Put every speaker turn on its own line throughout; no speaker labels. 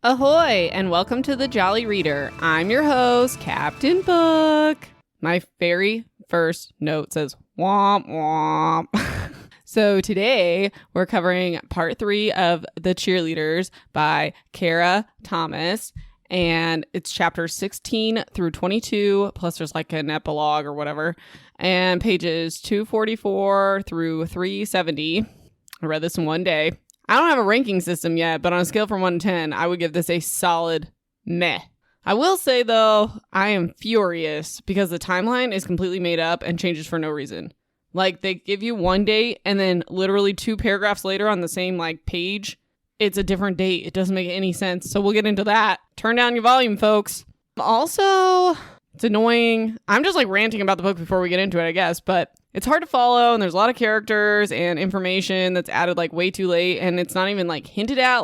Ahoy, and welcome to the Jolly Reader. I'm your host, Captain Book. My very first note says, womp womp. So today, we're covering part 3 of The Cheerleaders by Kara Thomas. And it's chapters 16 through 22, plus there's like an epilogue or whatever. And pages 244 through 370. I read this in one day. I don't have a ranking system yet, but on a scale from 1 to 10, I would give this a solid meh. I will say, though, I am furious because the timeline is completely made up and changes for no reason. Like, they give you one date, and then literally 2 paragraphs later on the same, page, it's a different date. It doesn't make any sense, so we'll get into that. Turn down your volume, folks. Also, it's annoying. I'm just, ranting about the book before we get into it, I guess, but it's hard to follow, and there's a lot of characters and information that's added, way too late, and it's not even, hinted at.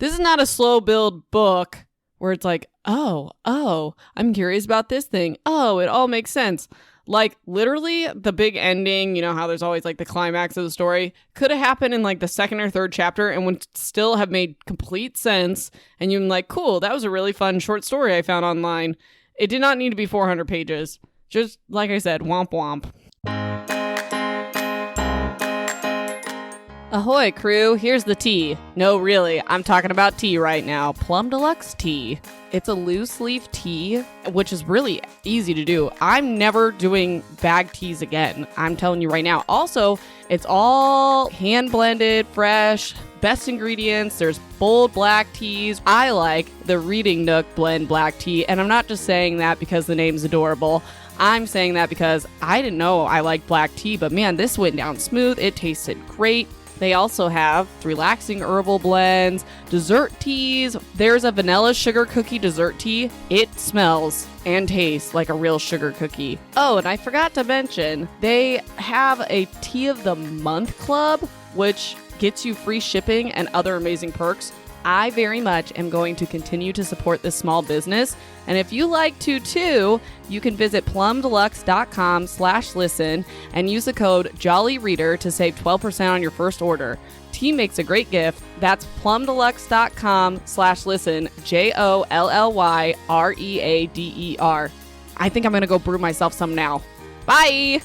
This is not a slow build book where it's oh, I'm curious about this thing. Oh, it all makes sense. Literally, the big ending, you know how there's always, the climax of the story, could have happened in, the second or third chapter and would still have made complete sense, and you're like, cool, that was a really fun short story I found online. It did not need to be 400 pages. Just, like I said, womp womp. Ahoy, crew, here's the tea. No, really, I'm talking about tea right now. Plum Deluxe tea. It's a loose leaf tea, which is really easy to do. I'm never doing bag teas again. I'm telling you right now. Also, it's all hand blended, fresh, best ingredients. There's bold black teas. I like the Reading Nook blend black tea, and I'm not just saying that because the name's adorable. I'm saying that because I didn't know I liked black tea, but man, this went down smooth. It tasted great. They also have relaxing herbal blends, dessert teas. There's a vanilla sugar cookie dessert tea. It smells and tastes like a real sugar cookie. Oh, and I forgot to mention, they have a Tea of the Month club, which gets you free shipping and other amazing perks. I very much am going to continue to support this small business. And if you like to too, you can visit plumdeluxe.com/listen and use the code JOLLYREADER to save 12% on your first order. Tea makes a great gift. That's plumdeluxe.com/listen, JOLLYREADER. I think I'm going to go brew myself some now. Bye!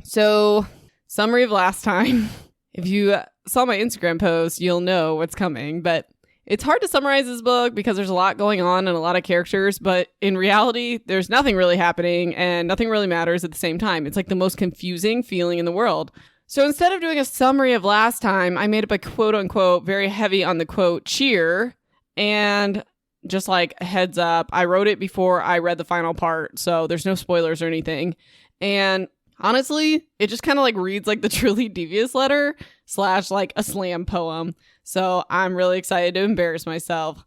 So, summary of last time. If you saw my Instagram post, you'll know what's coming, but it's hard to summarize this book because there's a lot going on and a lot of characters, but in reality, there's nothing really happening and nothing really matters at the same time. It's the most confusing feeling in the world. So instead of doing a summary of last time, I made up a quote unquote, very heavy on the quote, cheer, and just a heads up, I wrote it before I read the final part, so there's no spoilers or anything. And honestly, it just kind of reads like the Truly Devious letter / a slam poem. So I'm really excited to embarrass myself.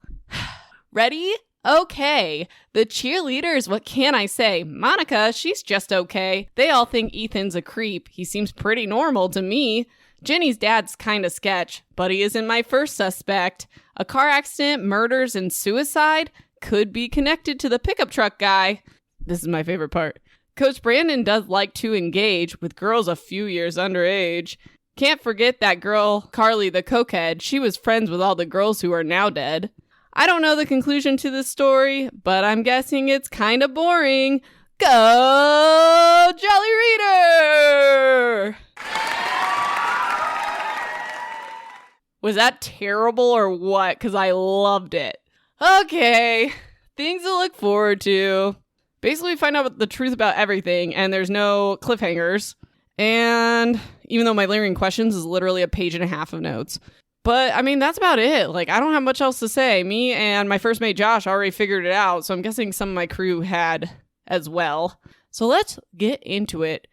Ready? Okay. The cheerleaders, what can I say? Monica, she's just okay. They all think Ethan's a creep. He seems pretty normal to me. Jenny's dad's kind of sketch, but he isn't my first suspect. A car accident, murders, and suicide could be connected to the pickup truck guy. This is my favorite part. Coach Brandon does like to engage with girls a few years underage. Can't forget that girl, Carly the cokehead. She was friends with all the girls who are now dead. I don't know the conclusion to this story, but I'm guessing it's kind of boring. Go, Jolly Reader! Was that terrible or what? Because I loved it. Okay, things to look forward to. Basically, we find out the truth about everything, and there's no cliffhangers. And even though my lingering questions is literally a page and a half of notes. But, I mean, that's about it. I don't have much else to say. Me and my first mate, Josh, already figured it out, so I'm guessing some of my crew had as well. So let's get into it.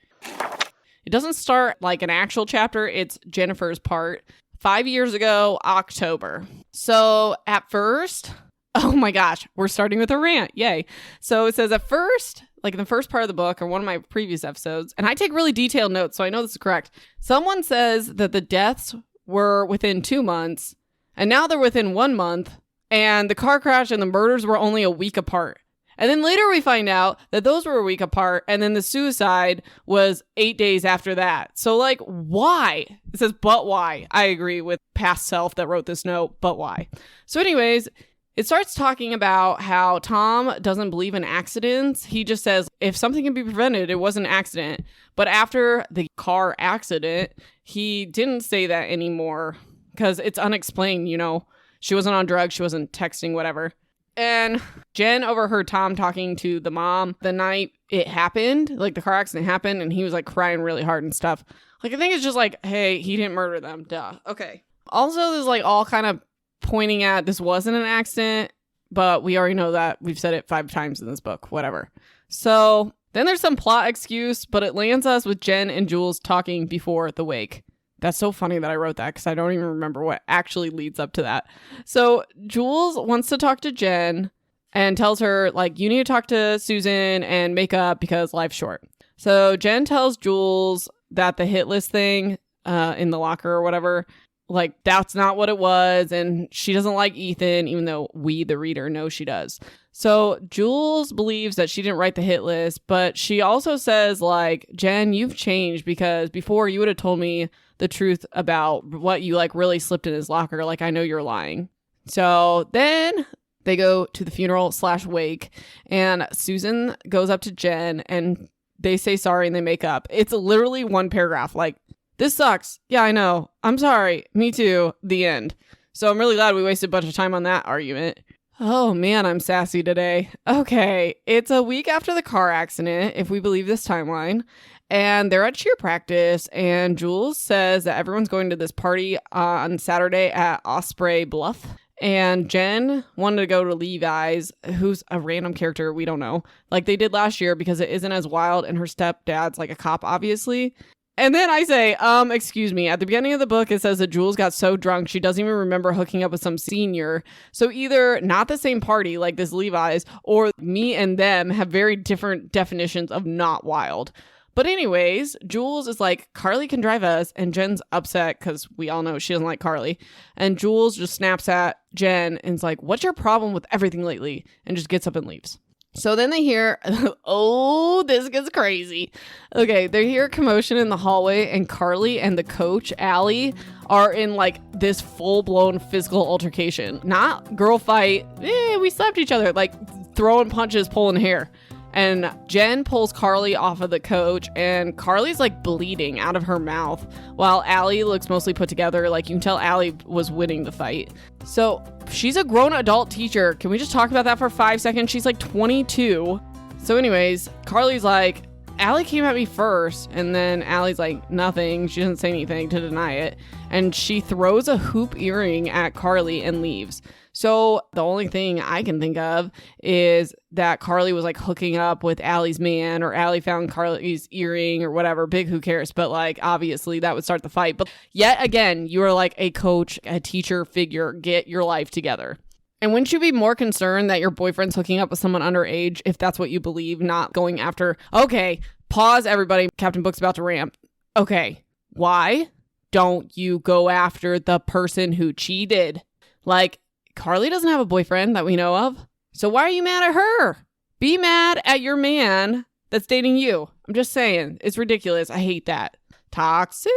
It doesn't start like an actual chapter. It's Jennifer's part. 5 years ago, October. So, at first... Oh my gosh, we're starting with a rant. Yay. So it says at first, in the first part of the book or one of my previous episodes, and I take really detailed notes, so I know this is correct. Someone says that the deaths were within 2 months, and now they're within 1 month, and the car crash and the murders were only a week apart. And then later we find out that those were a week apart, and then the suicide was 8 days after that. So like, why? It says, but why? I agree with past self that wrote this note, but why? So anyways, it starts talking about how Tom doesn't believe in accidents. He just says, if something can be prevented, it was an accident. But after the car accident, he didn't say that anymore because it's unexplained, you know. She wasn't on drugs. She wasn't texting, whatever. And Jen overheard Tom talking to the mom the night it happened, like the car accident happened, and he was like crying really hard and stuff. Like, I think it's just like, hey, he didn't murder them. Duh. Okay. Also, there's like all kind of pointing at this wasn't an accident, but we already know that. We've said it 5 times in this book, whatever. So then there's some plot excuse, but it lands us with Jen and Jules talking before the wake. That's so funny that I wrote that because I don't even remember what actually leads up to that. So Jules wants to talk to Jen and tells her, like, you need to talk to Susan and make up because life's short. So Jen tells Jules that the hit list thing in the locker or whatever, like, that's not what it was. And she doesn't like Ethan, even though we, the reader, know she does. So Jules believes that she didn't write the hit list, but she also says, like, Jen, you've changed because before you would have told me the truth about what you like really slipped in his locker. Like, I know you're lying. So then they go to the funeral / wake, and Susan goes up to Jen and they say sorry and they make up. It's literally one paragraph. Like, this sucks. Yeah, I know. I'm sorry. Me too. The end. So I'm really glad we wasted a bunch of time on that argument. Oh man, I'm sassy today. Okay, it's a week after the car accident, if we believe this timeline. And they're at cheer practice, and Jules says that everyone's going to this party on Saturday at Osprey Bluff. And Jen wanted to go to Levi's, who's a random character we don't know, like they did last year because it isn't as wild, and her stepdad's like a cop, obviously. And then I say, excuse me, at the beginning of the book, it says that Jules got so drunk she doesn't even remember hooking up with some senior. So either not the same party like this Levi's, or me and them have very different definitions of not wild. But anyways, Jules is like, Carly can drive us, and Jen's upset because we all know she doesn't like Carly. And Jules just snaps at Jen and is like, what's your problem with everything lately? And just gets up and leaves. So then they hear, oh, this gets crazy. Okay, they hear a commotion in the hallway, and Carly and the coach, Allie, are in like this full-blown physical altercation. Not girl fight, we slapped each other, like throwing punches, pulling hair. And Jen pulls Carly off of the coach, and Carly's like bleeding out of her mouth, while Allie looks mostly put together. Like, you can tell Allie was winning the fight. So she's a grown adult teacher. Can we just talk about that for 5 seconds? She's like 22. So anyways, Carly's like, Allie came at me first, and then Allie's like, nothing. She doesn't say anything to deny it. And she throws a hoop earring at Carly and leaves. So the only thing I can think of is that Carly was like hooking up with Allie's man, or Allie found Carly's earring or whatever. Big who cares? But like, obviously that would start the fight. But yet again, you are like a coach, a teacher figure. Get your life together. And wouldn't you be more concerned that your boyfriend's hooking up with someone underage, if that's what you believe, not going after... Okay, pause everybody. Captain Book's about to ramp. Okay, why don't you go after the person who cheated? Like, Carly doesn't have a boyfriend that we know of. So why are you mad at her? Be mad at your man that's dating you. I'm just saying. It's ridiculous. I hate that. Toxic.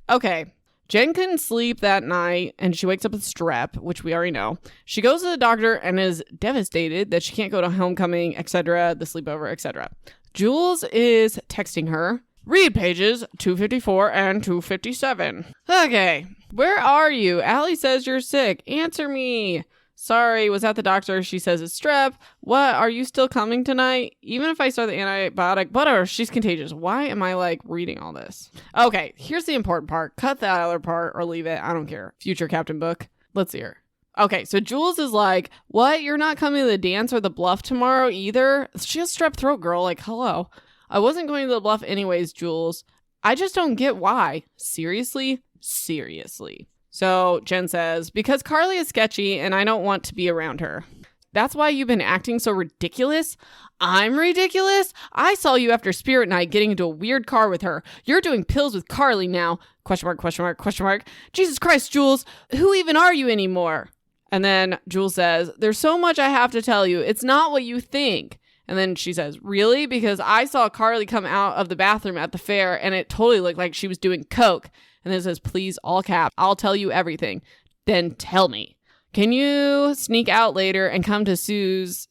Okay. Jen couldn't sleep that night, and she wakes up with strep, which we already know. She goes to the doctor and is devastated that she can't go to homecoming, etc., the sleepover, etc. Jules is texting her. Read pages 254 and 257. Okay, where are you? Allie says you're sick. Answer me. Sorry, was at the doctor. She says it's strep. What? Are you still coming tonight? Even if I start the antibiotic, whatever, she's contagious. Why am I like reading all this? Okay, here's the important part. Cut that other part or leave it. I don't care. Future Captain Book. Let's hear. Okay, so Jules is like, what? You're not coming to the dance or the bluff tomorrow either? She has strep throat, girl. Like, hello. I wasn't going to the bluff anyways, Jules. I just don't get why. Seriously? Seriously. So Jen says, because Carly is sketchy and I don't want to be around her. That's why you've been acting so ridiculous? I'm ridiculous? I saw you after Spirit Night getting into a weird car with her. You're doing pills with Carly now. Question mark, question mark, question mark. Jesus Christ, Jules. Who even are you anymore? And then Jules says, there's so much I have to tell you. It's not what you think. And then she says, really? Because I saw Carly come out of the bathroom at the fair and it totally looked like she was doing coke. And then it says, please, all caps, I'll tell you everything. Then tell me. Can you sneak out later and come to Susie's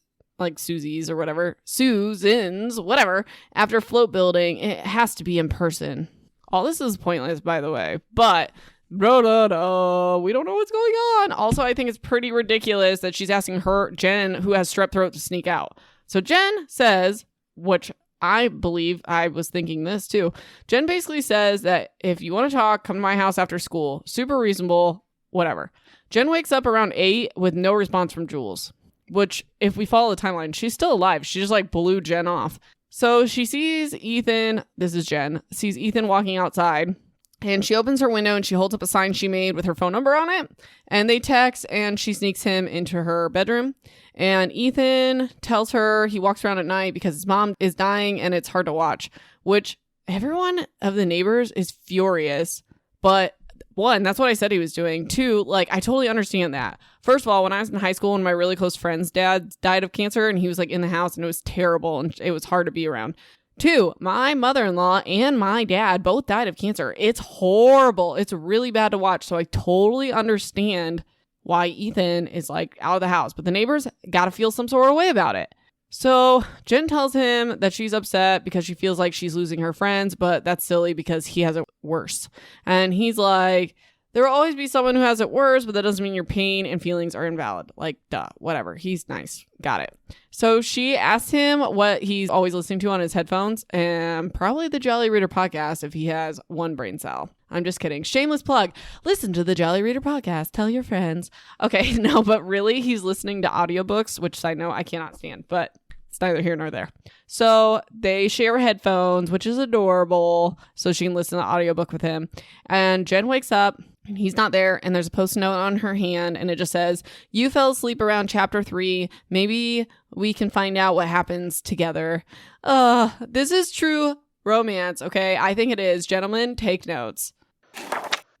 or whatever, Susan's, whatever, after float building? It has to be in person. All this is pointless, by the way, but we don't know what's going on. Also, I think it's pretty ridiculous that she's asking Jen, who has strep throat, to sneak out. So Jen says, which I believe, I was thinking this too. Jen basically says that if you want to talk, come to my house after school. Super reasonable, whatever. Jen wakes up around 8 with no response from Jules, which if we follow the timeline, she's still alive. She just blew Jen off. So she sees Ethan, this is Jen, sees Ethan walking outside. And she opens her window and she holds up a sign she made with her phone number on it. And they text and she sneaks him into her bedroom. And Ethan tells her he walks around at night because his mom is dying and it's hard to watch. Which everyone of the neighbors is furious. But one, that's what I said he was doing. Two, I totally understand that. First of all, when I was in high school, one of my really close friends' dad died of cancer and he was in the house and it was terrible and it was hard to be around. Two, my mother-in-law and my dad both died of cancer. It's horrible. It's really bad to watch. So I totally understand why Ethan is out of the house. But the neighbors got to feel some sort of way about it. So Jen tells him that she's upset because she feels like she's losing her friends. But that's silly because he has it worse. And he's like, there will always be someone who has it worse, but that doesn't mean your pain and feelings are invalid. Duh, whatever. He's nice. Got it. So she asked him what he's always listening to on his headphones, and probably the Jolly Reader podcast if he has one brain cell. I'm just kidding. Shameless plug. Listen to the Jolly Reader podcast. Tell your friends. Okay, no, but really, he's listening to audiobooks, which side note, I cannot stand, but it's neither here nor there. So they share headphones, which is adorable, so she can listen to the audiobook with him. And Jen wakes up. And he's not there, and there's a post-it note on her hand, and it just says, you fell asleep around chapter 3. Maybe we can find out what happens together. This is true romance, okay? I think it is. Gentlemen, take notes.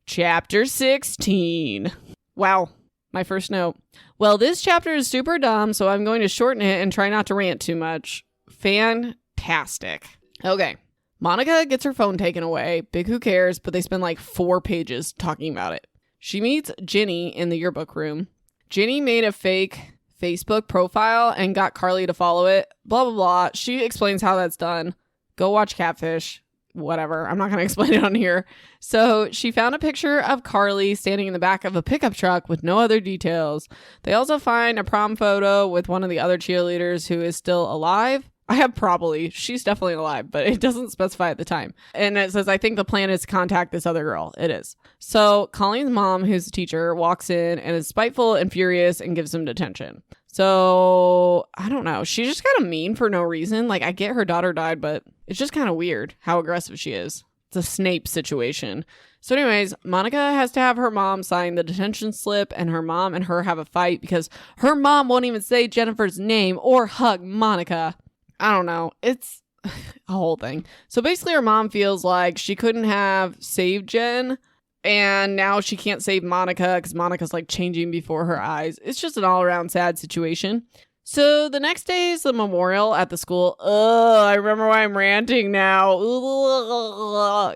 Chapter 16. Wow, my first note. Well, this chapter is super dumb, so I'm going to shorten it and try not to rant too much. Fantastic. Okay. Monica gets her phone taken away. Big who cares, but they spend 4 pages talking about it. She meets Ginny in the yearbook room. Ginny made a fake Facebook profile and got Carly to follow it. Blah, blah, blah. She explains how that's done. Go watch Catfish. Whatever. I'm not going to explain it on here. So she found a picture of Carly standing in the back of a pickup truck with no other details. They also find a prom photo with one of the other cheerleaders who is still alive. I have probably. She's definitely alive, but it doesn't specify at the time. And it says, I think the plan is to contact this other girl. It is. So Colleen's mom, who's a teacher, walks in and is spiteful and furious and gives him detention. So I don't know. She's just kind of mean for no reason. I get her daughter died, but it's just kind of weird how aggressive she is. It's a Snape situation. So anyways, Monica has to have her mom sign the detention slip, and her mom and her have a fight because her mom won't even say Jennifer's name or hug Monica. I don't know. It's a whole thing. So basically her mom feels like she couldn't have saved Jen and now she can't save Monica because Monica's changing before her eyes. It's just an all around sad situation. So the next day is the memorial at the school. I remember why I'm ranting now.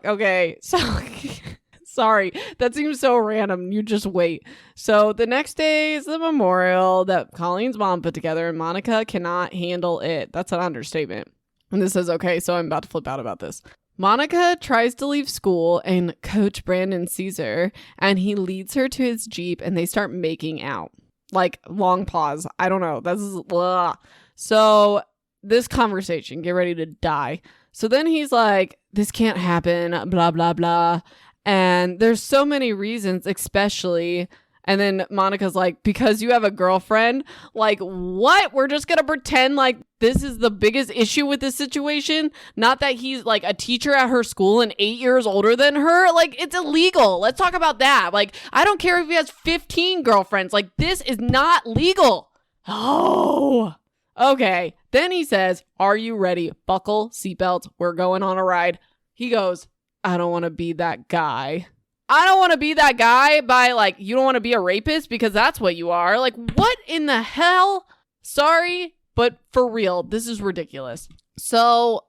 Okay. So sorry. That seems so random. You just wait. So the next day is the memorial that Colleen's mom put together, and Monica cannot handle it. That's an understatement. And this says, okay, so I'm about to flip out about this. Monica tries to leave school, and Coach Brandon sees her, and he leads her to his Jeep, and they start making out. Long pause. I don't know. This is blah. So this conversation, get ready to die. So then he's like, this can't happen, blah, blah, blah. And there's so many reasons, especially. And then Monica's like, because you have a girlfriend? What? We're just going to pretend this is the biggest issue with this situation? Not that he's a teacher at her school and 8 years older than her? It's illegal. Let's talk about that. I don't care if he has 15 girlfriends. This is not legal. Oh, okay. Then he says, are you ready? Buckle, seatbelts. We're going on a ride. He goes, I don't want to be that guy. I don't want to be that guy by like, you don't want to be a rapist because that's what you are. Like, what in the hell? Sorry, but for real, this is ridiculous. So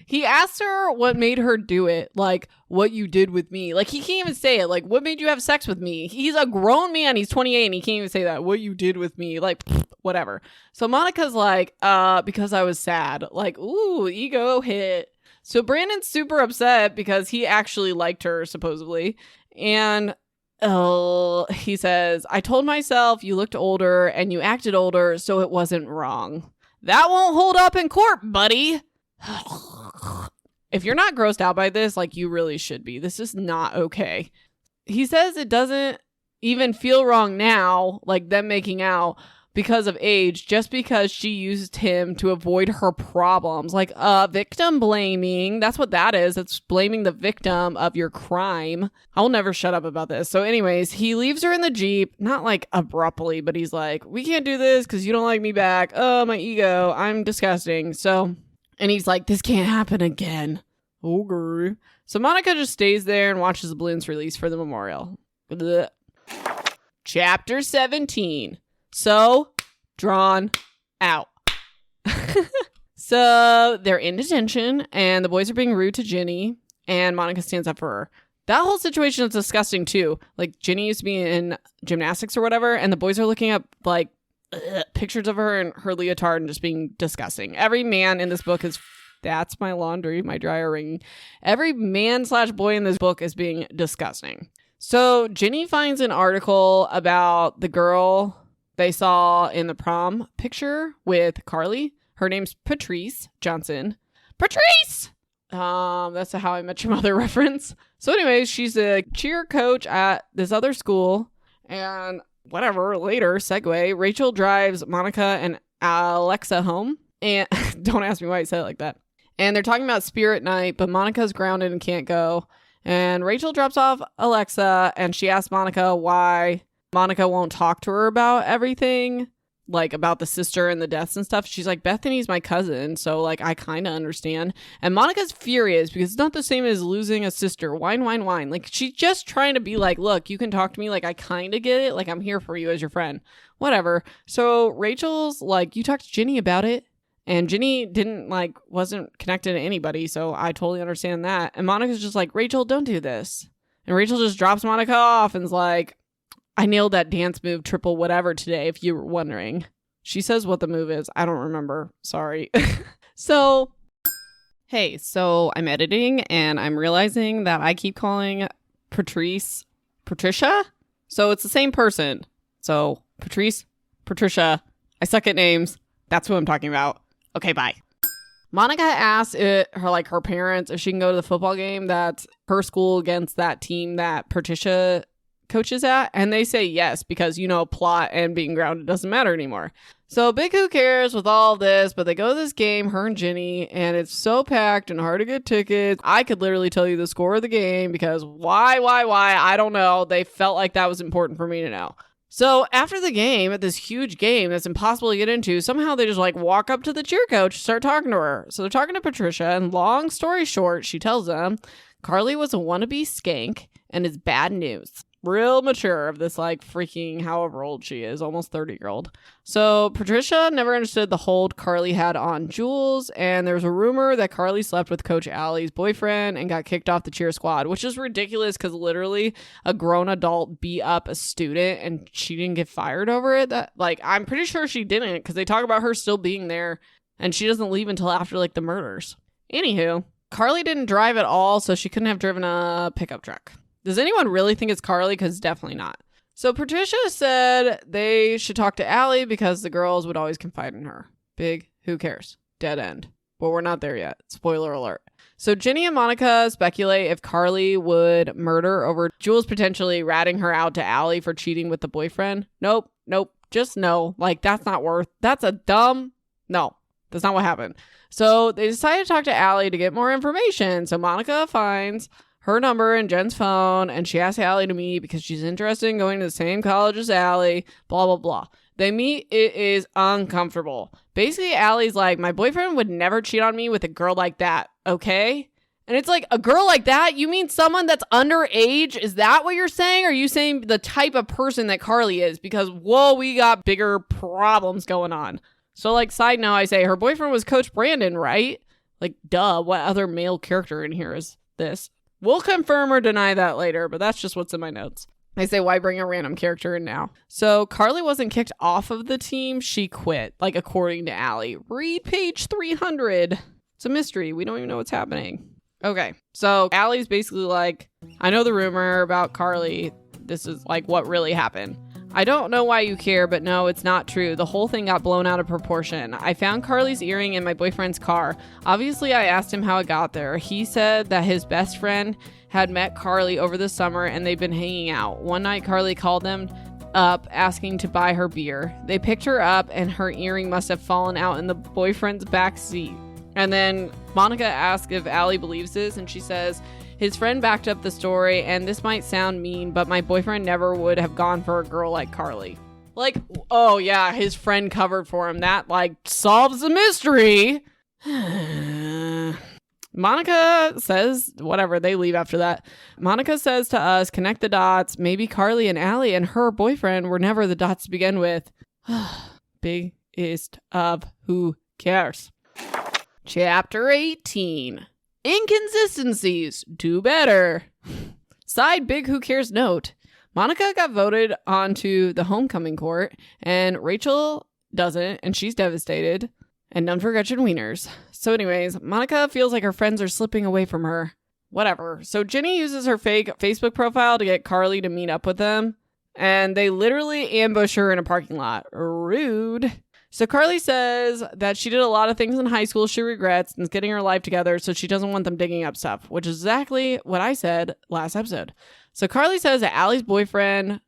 he asked her what made her do it, like what you did with me. Like, he can't even say it. Like, what made you have sex with me? He's a grown man. He's 28 and he can't even say that. What you did with me. Like, whatever. So Monica's like, because I was sad. Like, ooh, ego hit. So Brandon's super upset because he actually liked her, supposedly. And he says, I told myself you looked older and you acted older, so it wasn't wrong. That won't hold up in court, buddy. If you're not grossed out by this, like, you really should be. This is not okay. He says it doesn't even feel wrong now, like them making out because of age, just because she used him to avoid her problems. Like, victim blaming. That's what that is. It's blaming the victim of your crime. I'll never shut up about this. So anyways, he leaves her in the Jeep, not like abruptly, but he's like, we can't do this because you don't like me back. Oh, my ego. I'm disgusting. So... And he's like, this can't happen again. Okay. So Monica just stays there and watches the balloons release for the memorial. Blech. Chapter 17. So drawn out. So they're in detention and the boys are being rude to Ginny and Monica stands up for her. That whole situation is disgusting too. Like, Ginny used to be in gymnastics or whatever and the boys are looking up like pictures of her in her leotard and just being disgusting. Every man in this book is, that's my laundry, my dryer ringing. Every man / boy in this book is being disgusting. So Ginny finds an article about the girl they saw in the prom picture with Carly. Her name's Patrice Johnson. Patrice! That's a How I Met Your Mother reference. So anyways, she's a cheer coach at this other school and whatever, later, segue, Rachel drives Monica and Alexa home. And don't ask me why I said it like that. And they're talking about Spirit Night, but Monica's grounded and can't go. And Rachel drops off Alexa and she asks Monica why Monica won't talk to her about everything, like about the sister and the deaths and stuff. She's like, Bethany's my cousin, so like I kind of understand. And Monica's furious because it's not the same as losing a sister. Whine. Like, she's just trying to be like, look, you can talk to me, like I kind of get it, like I'm here for you as your friend, whatever. So Rachel's like, you talked to Ginny about it, and Ginny wasn't connected to anybody, so I totally understand that. And Monica's just like, Rachel, don't do this. And Rachel just drops Monica off and's like, I nailed that dance move triple whatever today, if you were wondering. She says what the move is. I don't remember. Sorry. So I'm editing and I'm realizing that I keep calling Patricia. So it's the same person. So Patrice, Patricia. I suck at names. That's who I'm talking about. Okay, bye. Monica asked her parents if she can go to the football game that's her school against that team that Patricia coaches at, and they say yes because, plot and being grounded doesn't matter anymore. So big who cares with all this, but they go to this game, her and Ginny, and it's so packed and hard to get tickets. I could literally tell you the score of the game because why, I don't know. They felt like that was important for me to know. So after the game, at this huge game that's impossible to get into, somehow they just walk up to the cheer coach and start talking to her. So they're talking to Patricia, and long story short, she tells them Carly was a wannabe skank and is bad news. Real mature of this freaking however old she is, almost 30-year-old. So Patricia never understood the hold Carly had on Jules, and there was a rumor that Carly slept with Coach Allie's boyfriend and got kicked off the cheer squad, which is ridiculous because literally a grown adult beat up a student and she didn't get fired over it. I'm pretty sure she didn't because they talk about her still being there and she doesn't leave until after the murders. Anywho, Carly didn't drive at all, so she couldn't have driven a pickup truck. Does anyone really think it's Carly? Because definitely not. So Patricia said they should talk to Allie because the girls would always confide in her. Big who cares? Dead end. But we're not there yet. Spoiler alert. So Ginny and Monica speculate if Carly would murder over Jules potentially ratting her out to Allie for cheating with the boyfriend. Nope. Just no. That's a dumb... No, that's not what happened. So they decided to talk to Allie to get more information. So Monica finds her number in Jen's phone, and she asks Allie to meet because she's interested in going to the same college as Allie, blah, blah, blah. They meet. It is uncomfortable. Basically, Allie's like, my boyfriend would never cheat on me with a girl like that, okay? And it's like, a girl like that? You mean someone that's underage? Is that what you're saying? Or are you saying the type of person that Carly is? Because, whoa, we got bigger problems going on. So, like, side note, I say her boyfriend was Coach Brandon, right? Like, duh, what other male character in here is this? We'll confirm or deny that later, but that's just what's in my notes. I say, why bring a random character in now? So Carly wasn't kicked off of the team. She quit, like, according to Allie. Read page 300. It's a mystery. We don't even know what's happening. Okay, so Allie's basically like, I know the rumor about Carly. This is, like, what really happened. I don't know why you care, but no, it's not true. The whole thing got blown out of proportion. I found Carly's earring in my boyfriend's car. Obviously, I asked him how it got there. He said that his best friend had met Carly over the summer and they've been hanging out. One night, Carly called them up asking to buy her beer. They picked her up and her earring must have fallen out in the boyfriend's back seat. And then Monica asked if Allie believes this, and she says, his friend backed up the story, and this might sound mean, but my boyfriend never would have gone for a girl like Carly. Like, oh yeah, his friend covered for him. That, like, solves the mystery. Monica says, whatever, they leave after that. Monica says to us, connect the dots. Maybe Carly and Allie and her boyfriend were never the dots to begin with. Biggest of who cares. Chapter 18. Inconsistencies. Do better. Side big who cares note. Monica got voted onto the homecoming court, and Rachel doesn't, and she's devastated. And none for Gretchen Wieners. So anyways, Monica feels like her friends are slipping away from her. Whatever. So Ginny uses her fake Facebook profile to get Carly to meet up with them. And they literally ambush her in a parking lot. Rude. So Carly says that she did a lot of things in high school she regrets and is getting her life together, so she doesn't want them digging up stuff, which is exactly what I said last episode. So Carly says that Allie's boyfriend's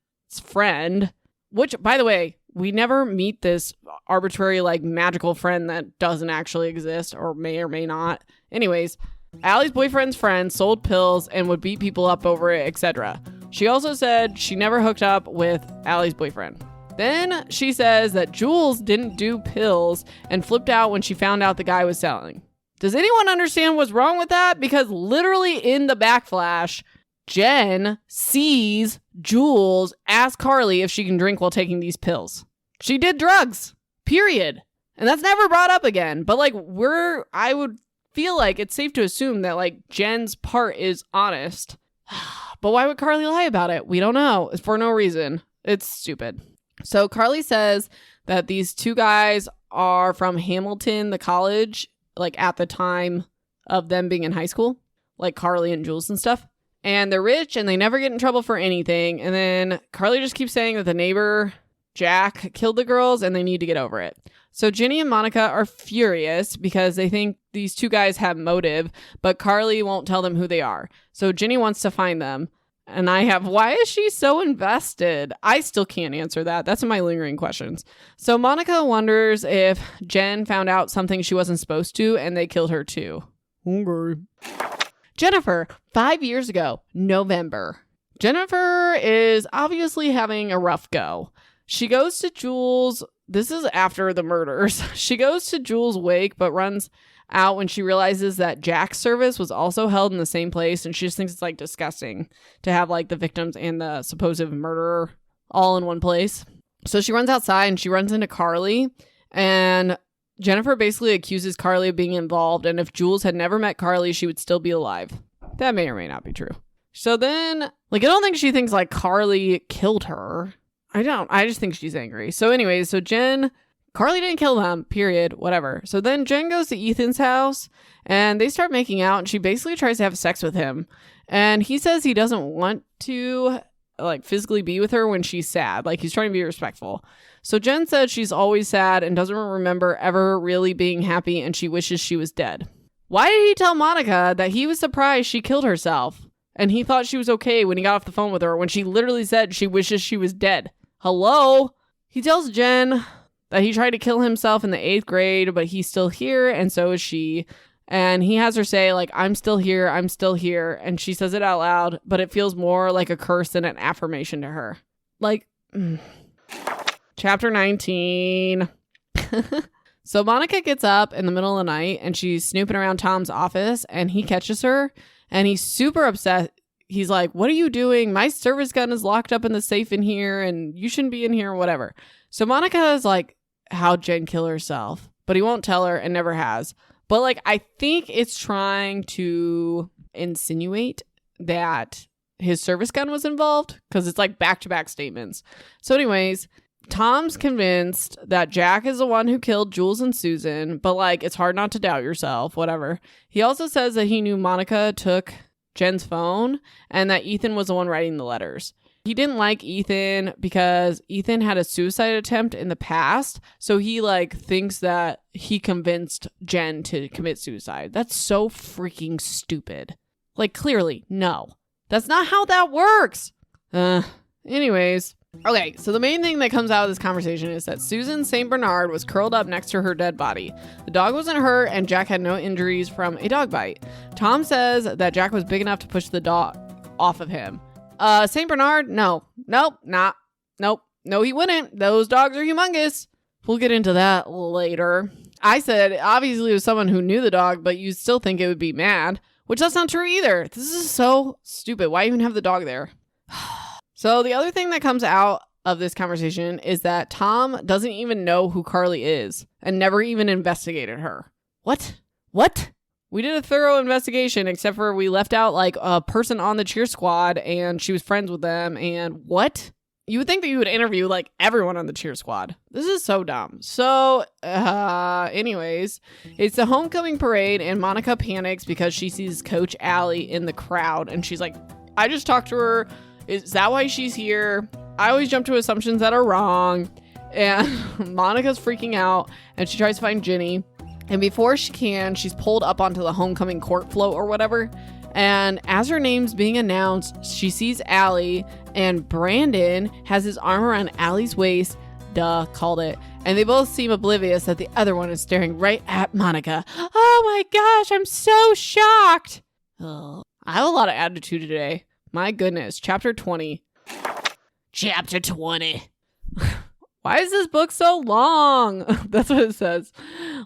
friend, which, by the way, we never meet this arbitrary, like, magical friend that doesn't actually exist or may not. Anyways, Allie's boyfriend's friend sold pills and would beat people up over it, etc. She also said she never hooked up with Allie's boyfriend. Then she says that Jules didn't do pills and flipped out when she found out the guy was selling. Does anyone understand what's wrong with that? Because literally in the backflash, Jen sees Jules ask Carly if she can drink while taking these pills. She did drugs, period. And that's never brought up again. But, like, I would feel like it's safe to assume that, like, Jen's part is honest. But why would Carly lie about it? We don't know. It's for no reason. It's stupid. So Carly says that these two guys are from Hamilton, the college, like, at the time of them being in high school, like Carly and Jules and stuff. And they're rich and they never get in trouble for anything. And then Carly just keeps saying that the neighbor, Jack, killed the girls and they need to get over it. So Ginny and Monica are furious because they think these two guys have motive, but Carly won't tell them who they are. So Ginny wants to find them. And I have, why is she so invested? I still can't answer that. That's my lingering questions. So Monica wonders if Jen found out something she wasn't supposed to and they killed her too. Okay. Jennifer, 5 years ago, November. Jennifer is obviously having a rough go. She goes to Jules. This is after the murders. She goes to Jules' wake, but runs out when she realizes that Jack's service was also held in the same place, and she just thinks it's, like, disgusting to have, like, the victims and the supposed murderer all in one place. So she runs outside and she runs into Carly, and Jennifer basically accuses Carly of being involved, and if Jules had never met Carly, she would still be alive. That may or may not be true. So then, like, I don't think she thinks, like, Carly killed her. I just think she's angry. So anyways, so Carly didn't kill them, period, whatever. So then Jen goes to Ethan's house and they start making out and she basically tries to have sex with him. And he says he doesn't want to, like, physically be with her when she's sad. Like, he's trying to be respectful. So Jen said she's always sad and doesn't remember ever really being happy and she wishes she was dead. Why did he tell Monica that he was surprised she killed herself and he thought she was okay when he got off the phone with her when she literally said she wishes she was dead? Hello? He tells Jen that he tried to kill himself in the 8th grade, but he's still here, and so is she. And he has her say, like, I'm still here, I'm still here. And she says it out loud, but it feels more like a curse than an affirmation to her. Like, Chapter 19. So Monica gets up in the middle of the night and she's snooping around Tom's office and he catches her and he's super upset. He's like, what are you doing? My service gun is locked up in the safe in here and you shouldn't be in here or whatever. So Monica is like, how'd Jen kill herself? But he won't tell her and never has. But like, I think it's trying to insinuate that his service gun was involved because it's like back-to-back statements. So anyways, Tom's convinced that Jack is the one who killed Jules and Susan, but like, it's hard not to doubt yourself, whatever. He also says that he knew Monica took Jen's phone and that Ethan was the one writing the letters. He didn't like Ethan because Ethan had a suicide attempt in the past. So he like thinks that he convinced Jen to commit suicide. That's so freaking stupid. Like, clearly, no. That's not how that works. Anyways. Okay, so the main thing that comes out of this conversation is that Susan St. Bernard was curled up next to her dead body. The dog wasn't hurt and Jack had no injuries from a dog bite. Tom says that Jack was big enough to push the dog off of him. St. Bernard? No, he wouldn't. Those dogs are humongous. We'll get into that later. I said, obviously it was someone who knew the dog, but you still think it would be mad, which that's not true either. This is so stupid. Why even have the dog there? So the other thing that comes out of this conversation is that Tom doesn't even know who Carly is and never even investigated her. What? We did a thorough investigation, except for we left out like a person on the cheer squad and she was friends with them. And what? You would think that you would interview like everyone on the cheer squad. This is so dumb. So anyways, it's the homecoming parade and Monica panics because she sees Coach Allie in the crowd. And she's like, I just talked to her. Is that why she's here? I always jump to assumptions that are wrong. And Monica's freaking out and she tries to find Ginny. And before she can, she's pulled up onto the homecoming court float or whatever. And as her name's being announced, she sees Allie and Brandon has his arm around Allie's waist. Duh, called it. And they both seem oblivious that the other one is staring right at Monica. Oh my gosh, I'm so shocked. Oh, I have a lot of attitude today. My goodness. Chapter 20. Chapter 20. Why is this book so long? That's what it says.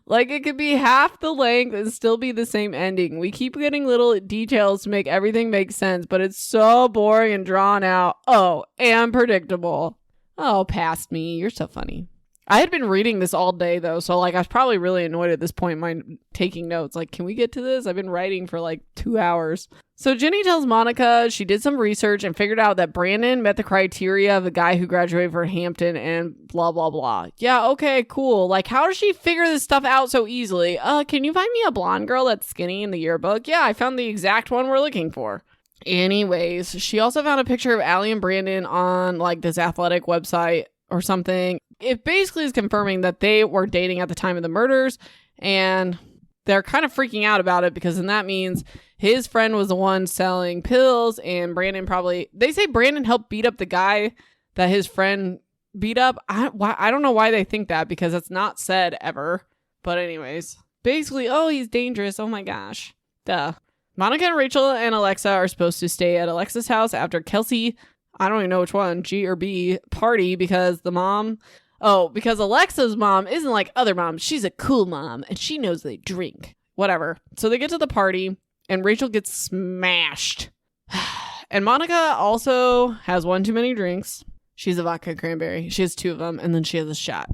Like, it could be half the length and still be the same ending. We keep getting little details to make everything make sense, but it's so boring and drawn out. Oh, and predictable. Oh, past me. You're so funny. I had been reading this all day, though, so, like, I was probably really annoyed at this point in taking notes. Like, can we get to this? I've been writing for, like, 2 hours. So Ginny tells Monica she did some research and figured out that Brandon met the criteria of the guy who graduated from Hampton and blah, blah, blah. Yeah, okay, cool. Like, how does she figure this stuff out so easily? Can you find me a blonde girl that's skinny in the yearbook? Yeah, I found the exact one we're looking for. Anyways, she also found a picture of Allie and Brandon on, like, this athletic website or something. It basically is confirming that they were dating at the time of the murders, and they're kind of freaking out about it because then that means his friend was the one selling pills and Brandon probably, they say Brandon helped beat up the guy that his friend beat up. I don't know why they think that because it's not said ever. But anyways, basically, oh, he's dangerous. Oh my gosh. Duh. Monica and Rachel and Alexa are supposed to stay at Alexa's house after Kelsey, I don't even know which one, G or B, party because because Alexa's mom isn't like other moms. She's a cool mom and she knows they drink. Whatever. So they get to the party and Rachel gets smashed. And Monica also has one too many drinks. She's a vodka cranberry. She has 2 of them and then she has a shot.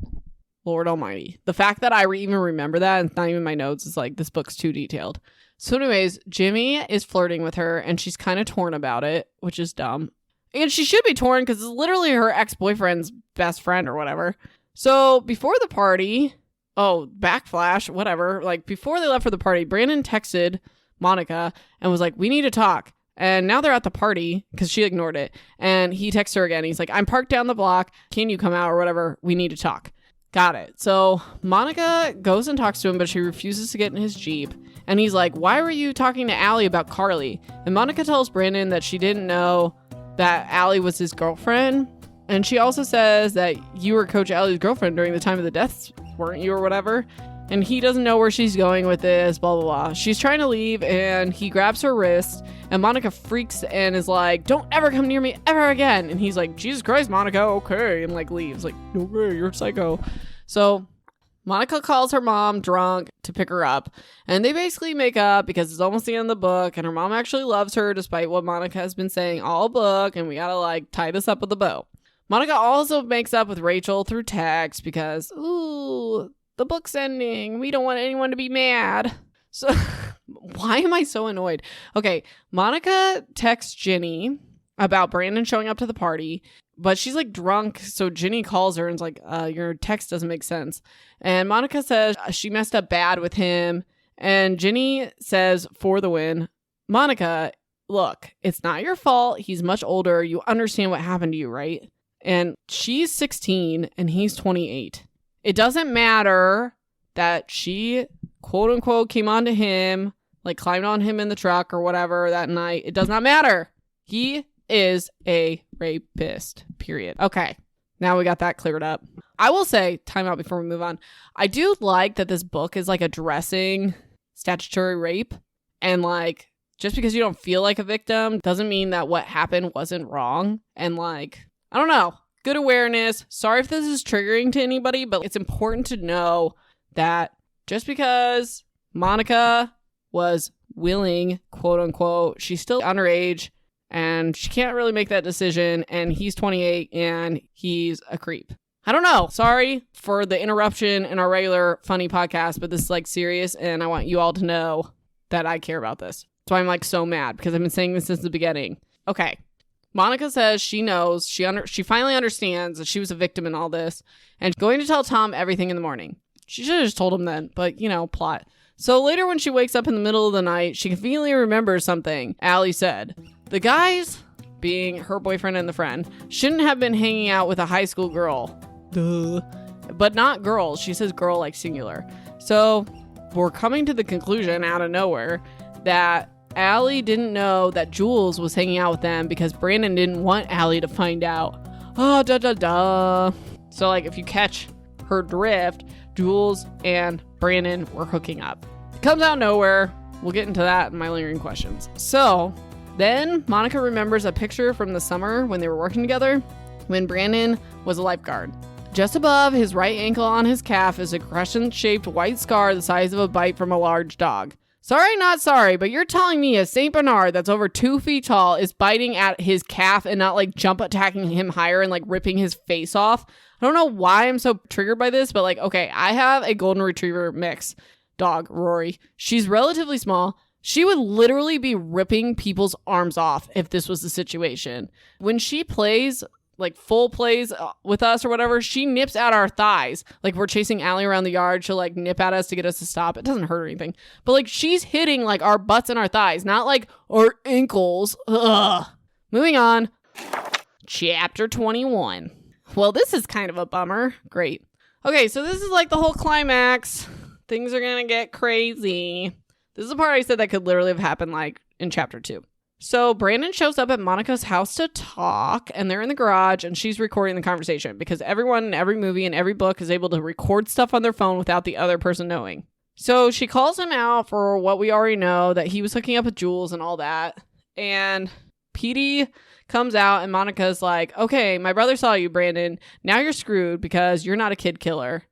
Lord almighty. The fact that I even remember that and it's not even in my notes is like, this book's too detailed. So anyways, Jimmy is flirting with her and she's kind of torn about it, which is dumb. And she should be torn because it's literally her ex-boyfriend's best friend or whatever. So before the party, backflash, whatever. Like before they left for the party, Brandon texted Monica and was like, we need to talk. And now they're at the party because she ignored it. And he texts her again. He's like, I'm parked down the block. Can you come out or whatever? We need to talk. Got it. So Monica goes and talks to him, but she refuses to get in his Jeep. And he's like, why were you talking to Allie about Carly? And Monica tells Brandon that she didn't know that Allie was his girlfriend. And she also says that you were Coach Allie's girlfriend during the time of the deaths, weren't you, or whatever? And he doesn't know where she's going with this, blah, blah, blah. She's trying to leave and he grabs her wrist and Monica freaks and is like, don't ever come near me ever again. And he's like, Jesus Christ, Monica, okay. And like leaves like, okay, you're a psycho. So Monica calls her mom drunk to pick her up, and they basically make up because it's almost the end of the book, and her mom actually loves her despite what Monica has been saying all book, and we gotta tie this up with a bow. Monica also makes up with Rachel through text because, ooh, the book's ending. We don't want anyone to be mad. So why am I so annoyed? Okay, Monica texts Ginny about Brandon showing up to the party, but she's drunk, so Ginny calls her and is your text doesn't make sense. And Monica says she messed up bad with him, and Ginny says for the win, Monica, look, it's not your fault. He's much older. You understand what happened to you, right? And she's 16 and he's 28. It doesn't matter that she, quote unquote, came on to him, climbed on him in the truck or whatever that night. It does not matter. He is a rapist, period. Okay, now we got that cleared up. I will say, time out before we move on, I do like that this book is addressing statutory rape, and just because you don't feel like a victim doesn't mean that what happened wasn't wrong. And I don't know, good awareness. Sorry if this is triggering to anybody, but it's important to know that just because Monica was willing, quote unquote, she's still underage and she can't really make that decision, and he's 28 and he's a creep. I don't know. Sorry for the interruption in our regular funny podcast, but this is serious, and I want you all to know that I care about this. That's why I'm so mad, because I've been saying this since the beginning. Okay. Monica says she knows, she finally understands that she was a victim in all this, and she's going to tell Tom everything in the morning. She should have just told him then, but plot. So later when she wakes up in the middle of the night, she conveniently remembers something Allie said. The guys, being her boyfriend and the friend, shouldn't have been hanging out with a high school girl. Duh. But not girls. She says girl singular. So we're coming to the conclusion out of nowhere that Allie didn't know that Jules was hanging out with them because Brandon didn't want Allie to find out. Oh, da da da. So if you catch her drift, Jules and Brandon were hooking up. It comes out of nowhere. We'll get into that in my lingering questions. So then Monica remembers a picture from the summer when they were working together, when Brandon was a lifeguard. Just above his right ankle on his calf is a crescent-shaped white scar the size of a bite from a large dog. Sorry, not sorry, but you're telling me a St. Bernard that's over 2 feet tall is biting at his calf and not jump attacking him higher and ripping his face off? I don't know why I'm so triggered by this, but okay, I have a golden retriever mix dog, Rory. She's relatively small. She would literally be ripping people's arms off if this was the situation. When she plays, full plays with us or whatever, she nips at our thighs. We're chasing Allie around the yard, she'll nip at us to get us to stop. It doesn't hurt or anything. But she's hitting our butts and our thighs, not our ankles. Ugh. Moving on. Chapter 21. Well, this is kind of a bummer. Great. Okay, so this is the whole climax. Things are gonna get crazy. This is the part I said that could literally have happened in chapter 2. So Brandon shows up at Monica's house to talk, and they're in the garage, and she's recording the conversation because everyone in every movie and every book is able to record stuff on their phone without the other person knowing. So she calls him out for what we already know, that he was hooking up with Jules and all that. And Petey comes out, and Monica's okay, my brother saw you, Brandon. Now you're screwed because you're not a kid killer.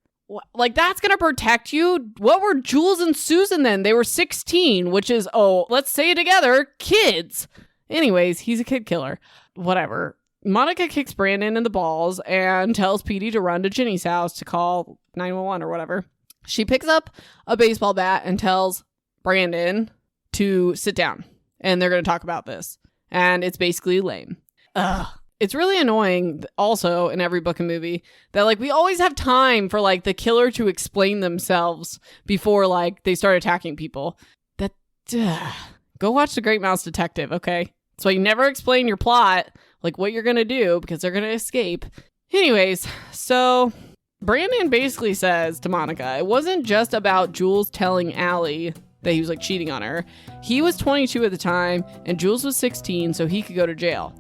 That's gonna protect you? What were Jules and Susan then? They were 16, which is, let's say it together, kids. Anyways, he's a kid killer. Whatever. Monica kicks Brandon in the balls and tells Petey to run to Ginny's house to call 911 or whatever. She picks up a baseball bat and tells Brandon to sit down, and they're gonna talk about this. And it's basically lame. Ugh. It's really annoying also in every book and movie that we always have time for the killer to explain themselves before they start attacking people. Go watch The Great Mouse Detective, okay? So you never explain your plot, what you're gonna do, because they're gonna escape. Anyways, so Brandon basically says to Monica, it wasn't just about Jules telling Allie that he was cheating on her. He was 22 at the time and Jules was 16, so he could go to jail.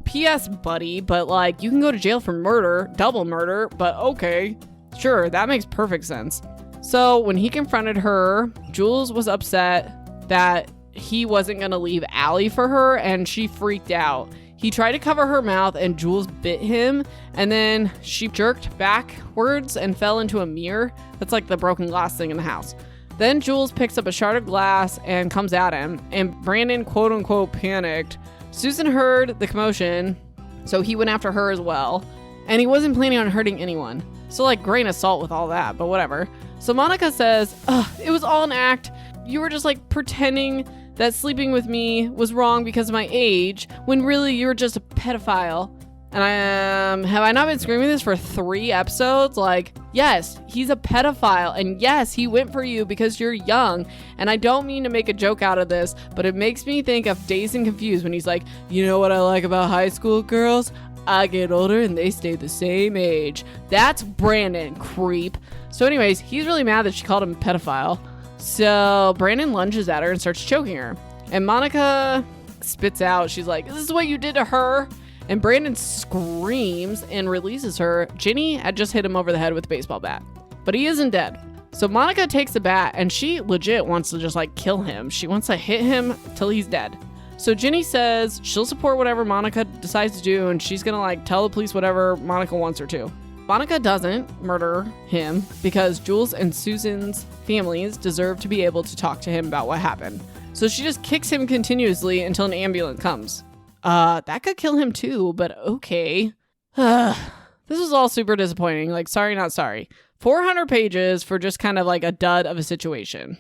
P.S. buddy, but you can go to jail for murder, double murder, but okay, sure, that makes perfect sense. So when he confronted her, Jules was upset that he wasn't gonna leave Allie for her, and she freaked out. He tried to cover her mouth and Jules bit him, and then she jerked backwards and fell into a mirror. That's like the broken glass thing in the house. Then Jules picks up a shard of glass and comes at him, and Brandon quote unquote panicked. Susan heard the commotion, so he went after her as well, and he wasn't planning on hurting anyone. So like grain of salt with all that, but whatever. So Monica says, it was all an act. You were just like pretending that sleeping with me was wrong because of my age, when really you were just a pedophile. And have I not been screaming this for 3 episodes? Like, yes, he's a pedophile, and yes, he went for you because you're young. And I don't mean to make a joke out of this, but it makes me think of Dazed and Confused when he's like, you know what I like about high school girls? I get older and they stay the same age. That's Brandon, creep. So anyways, he's really mad that she called him a pedophile. So Brandon lunges at her and starts choking her. And Monica spits out, she's like, this is what you did to her? And Brandon screams and releases her. Ginny had just hit him over the head with a baseball bat, but he isn't dead. So Monica takes the bat and she legit wants to just like kill him. She wants to hit him till he's dead. So Ginny says she'll support whatever Monica decides to do, and she's gonna like tell the police whatever Monica wants her to. Monica doesn't murder him because Jules and Susan's families deserve to be able to talk to him about what happened. So she just kicks him continuously until an ambulance comes. That could kill him too, but okay. This was all super disappointing. Like, sorry, not sorry. 400 pages for just kind of like a dud of a situation.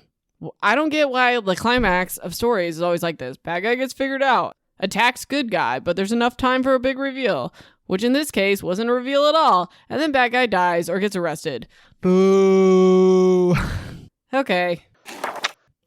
I don't get why the climax of stories is always like this. Bad guy gets figured out, attacks good guy, but there's enough time for a big reveal, which in this case wasn't a reveal at all, and then bad guy dies or gets arrested. Boo. Okay.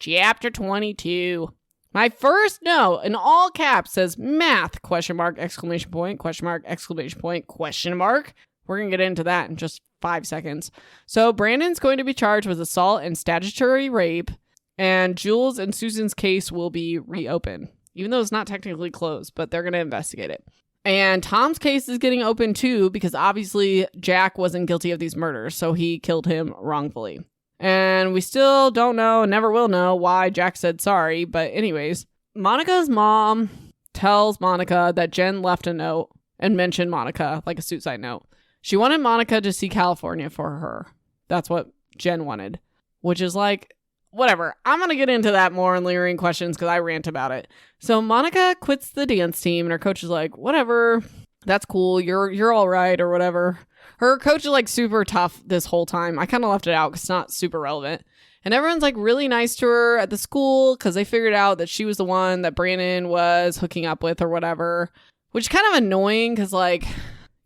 Chapter 22. My first note in all caps says math, question mark, exclamation point, question mark, exclamation point, question mark. We're going to get into that in just 5 seconds. So Brandon's going to be charged with assault and statutory rape, and Jules and Susan's case will be reopened, even though it's not technically closed, but they're going to investigate it. And Tom's case is getting open too, because obviously Jack wasn't guilty of these murders, so he killed him wrongfully. And we still don't know and never will know why Jack said sorry, but anyways, Monica's mom tells Monica that Jen left a note and mentioned Monica, like a suicide note. She wanted Monica to see California for her. That's what Jen wanted, which is like, whatever. I'm going to get into that more in lingering questions because I rant about it. So Monica quits the dance team and her coach is like, whatever, that's cool. You're all right or whatever. Her coach is like super tough this whole time. I kind of left it out because it's not super relevant. And everyone's like really nice to her at the school because they figured out that she was the one that Brandon was hooking up with or whatever, which is kind of annoying because like,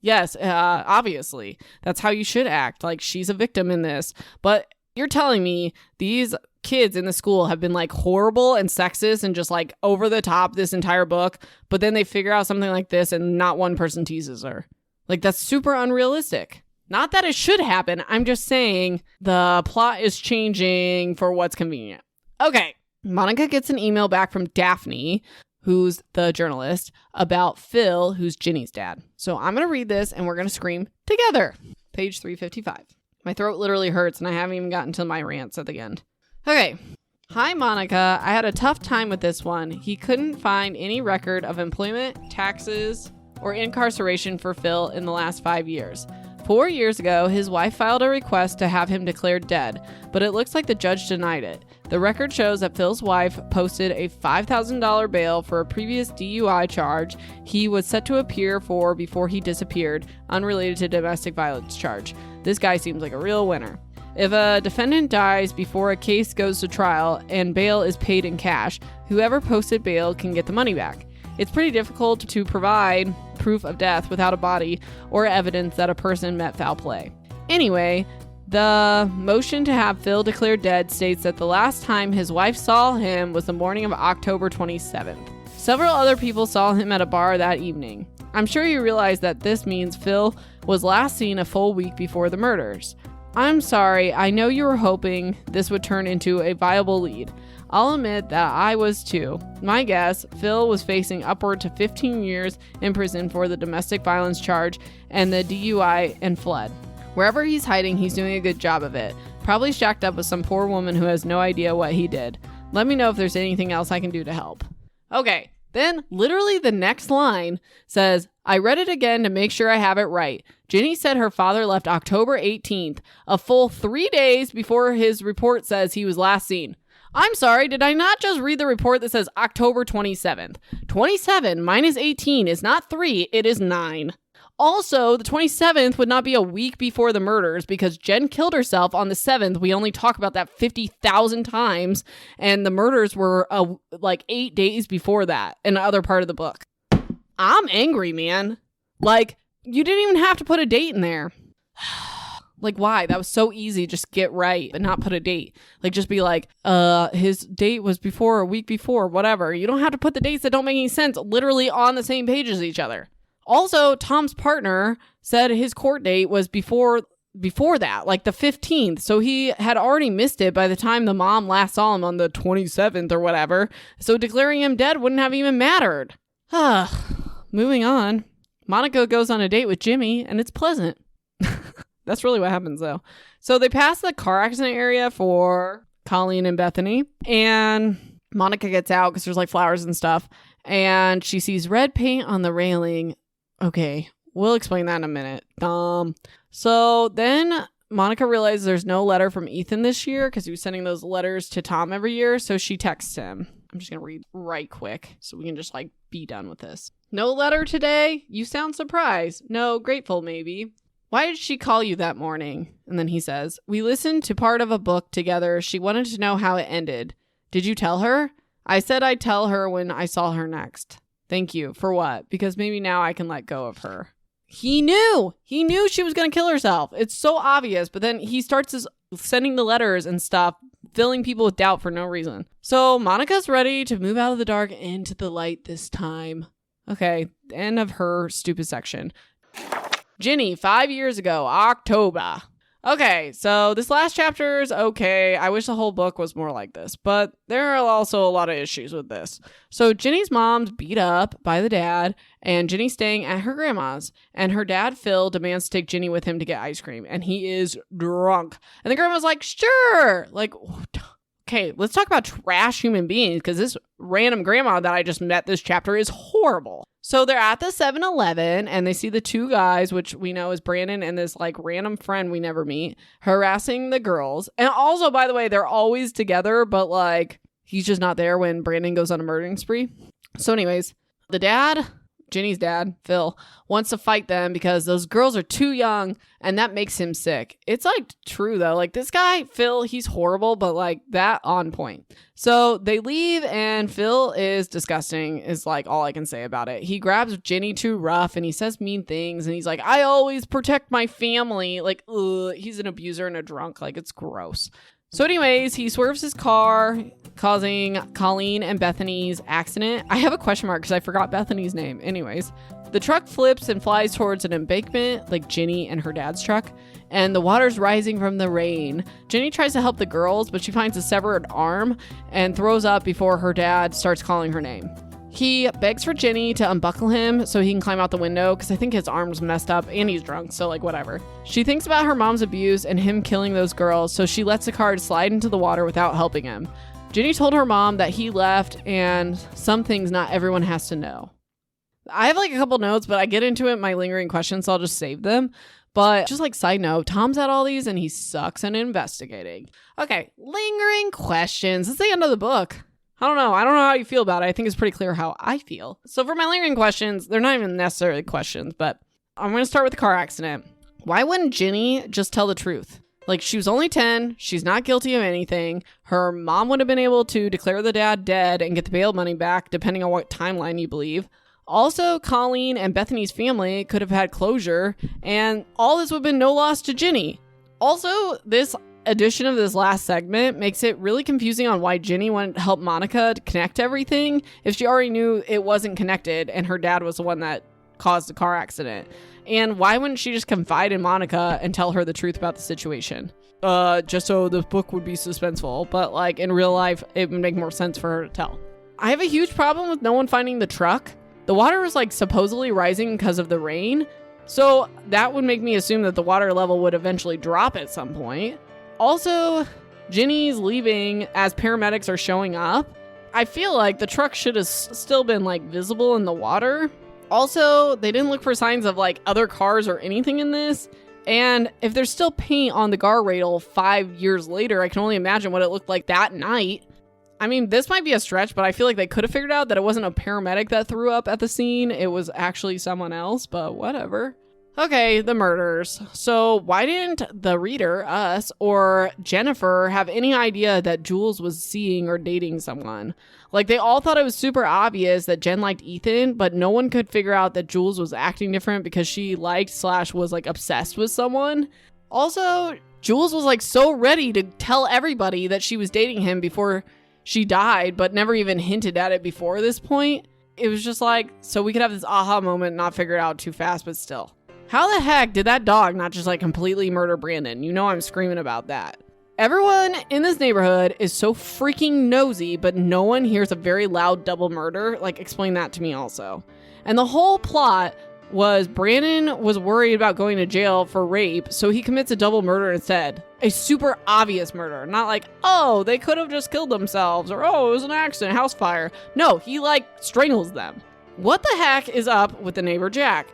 yes, obviously that's how you should act. Like she's a victim in this, but you're telling me these kids in the school have been like horrible and sexist and just like over the top this entire book, but then they figure out something like this and not one person teases her. Like, that's super unrealistic. Not that it should happen. I'm just saying the plot is changing for what's convenient. Okay. Monica gets an email back from Daphne, who's the journalist, about Phil, who's Ginny's dad. So I'm going to read this and we're going to scream together. Page 355. My throat literally hurts and I haven't even gotten to my rants at the end. Okay. Hi, Monica. I had a tough time with this one. He couldn't find any record of employment, taxes, or incarceration for Phil in the last 5 years. 4 years ago, his wife filed a request to have him declared dead, but it looks like the judge denied it. The record shows that Phil's wife posted a $5,000 bail for a previous DUI charge he was set to appear for before he disappeared, unrelated to domestic violence charge. This guy seems like a real winner. If a defendant dies before a case goes to trial and bail is paid in cash, whoever posted bail can get the money back. It's pretty difficult to provide proof of death without a body or evidence that a person met foul play. Anyway, the motion to have Phil declared dead states that the last time his wife saw him was the morning of October 27th. Several other people saw him at a bar that evening. I'm sure you realize that this means Phil was last seen a full week before the murders. I'm sorry, I know you were hoping this would turn into a viable lead. I'll admit that I was too. My guess, Phil was facing upward to 15 years in prison for the domestic violence charge and the DUI and fled. Wherever he's hiding, he's doing a good job of it. Probably shacked up with some poor woman who has no idea what he did. Let me know if there's anything else I can do to help. Okay, Then literally the next line says, I read it again to make sure I have it right. Ginny said her father left October 18th, a full 3 days before his report says he was last seen. I'm sorry, did I not just read the report that says October 27th? 27 minus 18 is not 3, it is 9. Also, the 27th would not be a week before the murders because Jen killed herself on the 7th. We only talk about that 50,000 times, and the murders were like 8 days before that in the other part of the book. I'm angry, man. Like, you didn't even have to put a date in there. Like, why? That was so easy. Just get right and not put a date. Like, just be like, his date was before, a week before, whatever. You don't have to put the dates that don't make any sense literally on the same page as each other. Also, Tom's partner said his court date was before that, like the 15th. So he had already missed it by the time the mom last saw him on the 27th or whatever. So declaring him dead wouldn't have even mattered. Moving on. Monica goes on a date with Jimmy and it's pleasant. That's really what happens though. So they pass the car accident area for Colleen and Bethany, and Monica gets out because there's like flowers and stuff, and she sees red paint on the railing. Okay, we'll explain that in a minute. So then Monica realizes there's no letter from Ethan this year because he was sending those letters to Tom every year. So she texts him. I'm just going to read right quick so we can just like be done with this. No letter today? You sound surprised. No, grateful maybe. Why did she call you that morning? And then he says, we listened to part of a book together. She wanted to know how it ended. Did you tell her? I said I'd tell her when I saw her next. Thank you. For what? Because maybe now I can let go of her. He knew she was going to kill herself. It's so obvious. But then he starts sending the letters and stuff, filling people with doubt for no reason. So Monica's ready to move out of the dark into the light this time. Okay, end of her stupid section. Ginny, 5 years ago, October. Okay, so this last chapter is okay. I wish the whole book was more like this, but there are also a lot of issues with this. So Ginny's mom's beat up by the dad, and Ginny's staying at her grandma's, and her dad, Phil, demands to take Ginny with him to get ice cream, and he is drunk. And the grandma's like, sure. Like, okay, let's talk about trash human beings, because this random grandma that I just met this chapter is horrible. So they're at the 7-Eleven and they see the two guys, which we know is Brandon and this like random friend we never meet, harassing the girls. And also, by the way, they're always together, but like he's just not there when Brandon goes on a murdering spree. So anyways, the dad, Ginny's dad, Phil, wants to fight them because those girls are too young and that makes him sick. It's like true though. Like this guy, Phil, he's horrible, but like that on point. So they leave and Phil is disgusting is like all I can say about it. He grabs Ginny too rough and he says mean things and he's like, I always protect my family. Like, ugh, he's an abuser and a drunk. Like it's gross. So anyways, he swerves his car, causing Colleen and Bethany's accident. I have a question mark because I forgot Bethany's name. Anyways, the truck flips and flies towards an embankment, like Ginny and her dad's truck, and the water's rising from the rain. Ginny tries to help the girls, but she finds a severed arm and throws up before her dad starts calling her name. He begs for Ginny to unbuckle him so he can climb out the window because I think his arm's messed up and he's drunk, so like whatever. She thinks about her mom's abuse and him killing those girls, so she lets the car slide into the water without helping him. Ginny told her mom that he left and some things not everyone has to know. I have like a couple notes, but I get into it in my lingering questions, so I'll just save them. But just like side note, Tom's at all these and he sucks at investigating. Okay, lingering questions. It's the end of the book. I don't know how you feel about it. I think it's pretty clear how I feel. So for my lingering questions, they're not even necessarily questions, but I'm going to start with the car accident. Why wouldn't Ginny just tell the truth? Like, she was only 10. She's not guilty of anything. Her mom would have been able to declare the dad dead and get the bail money back, depending on what timeline you believe. Also, Colleen and Bethany's family could have had closure, and all this would have been no loss to Ginny. Also, this addition of this last segment makes it really confusing on why Ginny wanted to help Monica to connect everything if she already knew it wasn't connected and her dad was the one that caused the car accident. And why wouldn't she just confide in Monica and tell her the truth about the situation? Just so the book would be suspenseful, but like in real life, it would make more sense for her to tell. I have a huge problem with no one finding the truck. The water was like supposedly rising because of the rain, so that would make me assume that the water level would eventually drop at some point. Also, Ginny's leaving as paramedics are showing up, I feel like the truck should have still been like visible in the water. Also, they didn't look for signs of like other cars or anything in this. And if there's still paint on the guardrail 5 years later, I can only imagine what it looked like that night. I mean, this might be a stretch, but I feel like they could have figured out that it wasn't a paramedic that threw up at the scene. It was actually someone else, but whatever. Okay, the murders. So why didn't the reader, us, or Jennifer have any idea that Jules was seeing or dating someone? Like, they all thought it was super obvious that Jen liked Ethan, but no one could figure out that Jules was acting different because she liked/was like obsessed with someone. Also, Jules was like so ready to tell everybody that she was dating him before she died, but never even hinted at it before this point. It was just like, so we could have this aha moment and not figure it out too fast, but still. How the heck did that dog not just like completely murder Brandon? You know I'm screaming about that. Everyone in this neighborhood is so freaking nosy, but no one hears a very loud double murder. Like, explain that to me also. And the whole plot was Brandon was worried about going to jail for rape, so he commits a double murder instead. A super obvious murder. Not like, oh, they could have just killed themselves, or oh, it was an accident, house fire. No, he like strangles them. What the heck is up with the neighbor Jack?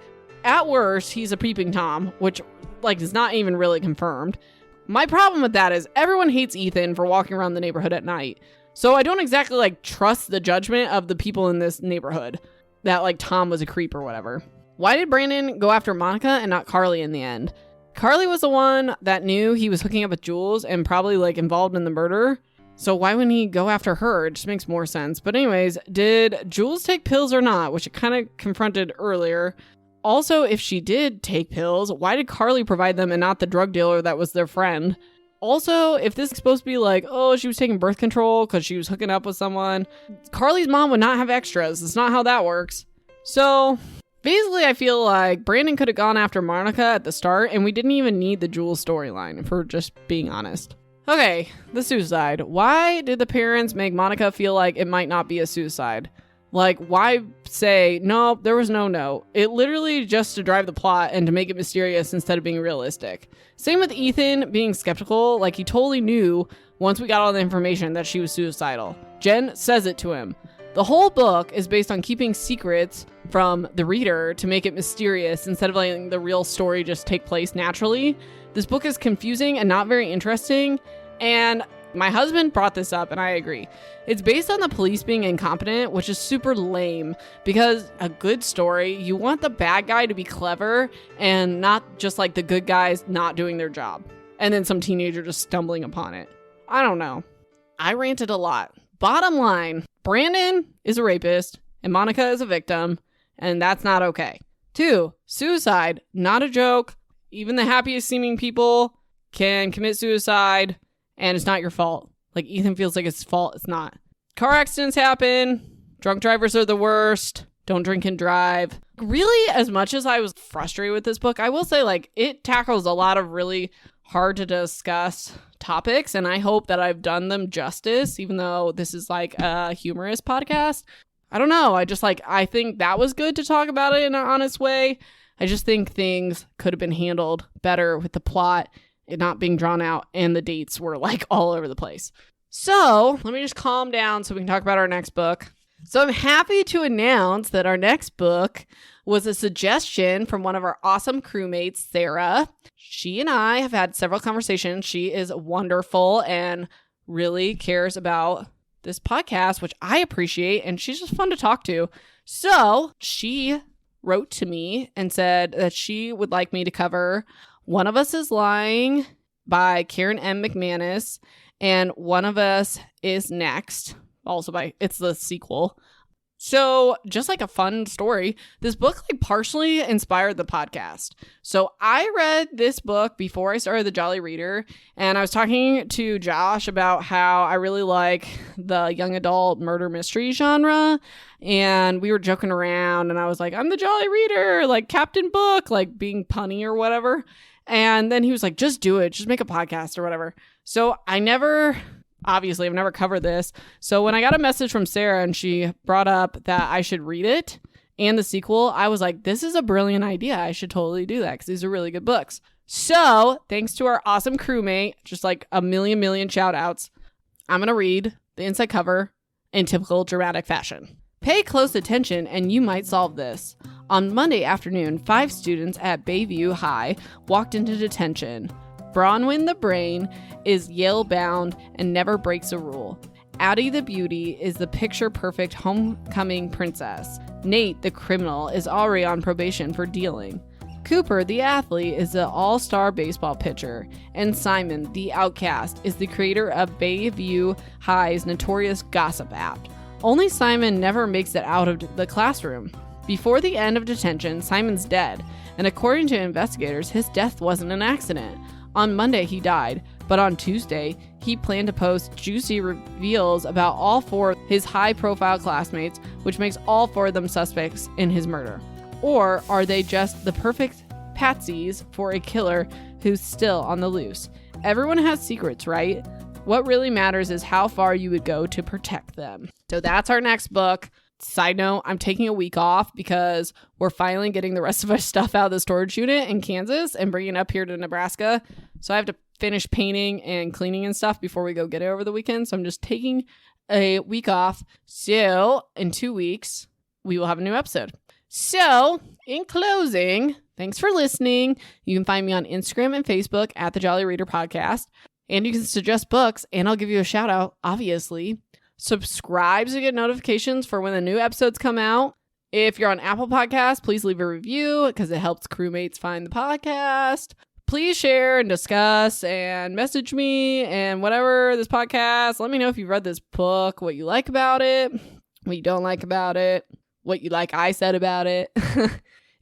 At worst, he's a peeping Tom, which like is not even really confirmed. My problem with that is everyone hates Ethan for walking around the neighborhood at night. So I don't exactly like trust the judgment of the people in this neighborhood that like Tom was a creep or whatever. Why did Brandon go after Monica and not Carly in the end? Carly was the one that knew he was hooking up with Jules and probably like involved in the murder. So why wouldn't he go after her? It just makes more sense. But anyways, did Jules take pills or not? Which it kind of confronted earlier. Also, if she did take pills, why did Carly provide them and not the drug dealer that was their friend? Also, if this is supposed to be like, oh, she was taking birth control because she was hooking up with someone, Carly's mom would not have extras. It's not how that works. So basically, I feel like Brandon could have gone after Monica at the start and we didn't even need the Jules storyline, if we're just being honest. Okay, the suicide. Why did the parents make Monica feel like it might not be a suicide? Like, why say, no, there was no note? It literally just to drive the plot and to make it mysterious instead of being realistic. Same with Ethan being skeptical. Like, he totally knew once we got all the information that she was suicidal. Jen says it to him. The whole book is based on keeping secrets from the reader to make it mysterious instead of letting the real story just take place naturally. This book is confusing and not very interesting, and my husband brought this up, and I agree. It's based on the police being incompetent, which is super lame, because a good story, you want the bad guy to be clever and not just like the good guys not doing their job, and then some teenager just stumbling upon it. I don't know. I ranted a lot. Bottom line, Brandon is a rapist, and Monica is a victim, and that's not okay. 2, suicide, not a joke. Even the happiest seeming people can commit suicide. And it's not your fault. Like, Ethan feels like it's his fault. It's not. Car accidents happen. Drunk drivers are the worst. Don't drink and drive. Really, as much as I was frustrated with this book, I will say, like, it tackles a lot of really hard to discuss topics. And I hope that I've done them justice, even though this is like a humorous podcast. I don't know. I think that was good to talk about it in an honest way. I just think things could have been handled better with the plot. It not being drawn out, and the dates were like all over the place. So let me just calm down so we can talk about our next book. So I'm happy to announce that our next book was a suggestion from one of our awesome crewmates, Sarah. She and I have had several conversations. She is wonderful and really cares about this podcast, which I appreciate, and she's just fun to talk to. So she wrote to me and said that she would like me to cover One of Us is Lying by Karen M. McManus, and One of Us is Next, also it's the sequel. So just like a fun story, this book like partially inspired the podcast. So I read this book before I started the Jolly Reader, and I was talking to Josh about how I really like the young adult murder mystery genre, and we were joking around, and I was like, I'm the Jolly Reader, like Captain Book, like being punny or whatever. And then he was like, just do it. Just make a podcast or whatever. So I've never covered this. So when I got a message from Sarah and she brought up that I should read it and the sequel, I was like, this is a brilliant idea. I should totally do that because these are really good books. So thanks to our awesome crewmate, just like a million shout outs, I'm going to read the inside cover in typical dramatic fashion. Pay close attention and you might solve this. On Monday afternoon, 5 students at Bayview High walked into detention. Bronwyn the Brain is Yale-bound and never breaks a rule. Addie the Beauty is the picture-perfect homecoming princess. Nate the criminal is already on probation for dealing. Cooper the athlete is the all-star baseball pitcher. And Simon the outcast is the creator of Bayview High's notorious gossip app. Only Simon never makes it out of the classroom. Before the end of detention, Simon's dead, and according to investigators, his death wasn't an accident. On Monday, he died, but on Tuesday, he planned to post juicy reveals about all 4 of his high-profile classmates, which makes all 4 of them suspects in his murder. Or are they just the perfect patsies for a killer who's still on the loose? Everyone has secrets, right? What really matters is how far you would go to protect them. So that's our next book. Side note, I'm taking a week off because we're finally getting the rest of our stuff out of the storage unit in Kansas and bringing it up here to Nebraska. So I have to finish painting and cleaning and stuff before we go get it over the weekend. So I'm just taking a week off. So in 2 weeks, we will have a new episode. So in closing, thanks for listening. You can find me on Instagram and Facebook at the Jolly Reader Podcast. And you can suggest books and I'll give you a shout out, obviously. Subscribe to get notifications for when the new episodes come out. If you're on Apple Podcasts, please leave a review because it helps crewmates find the podcast. Please share and discuss and message me and whatever this podcast. Let me know if you've read this book, what you like about it, what you don't like about it, what you like I said about it.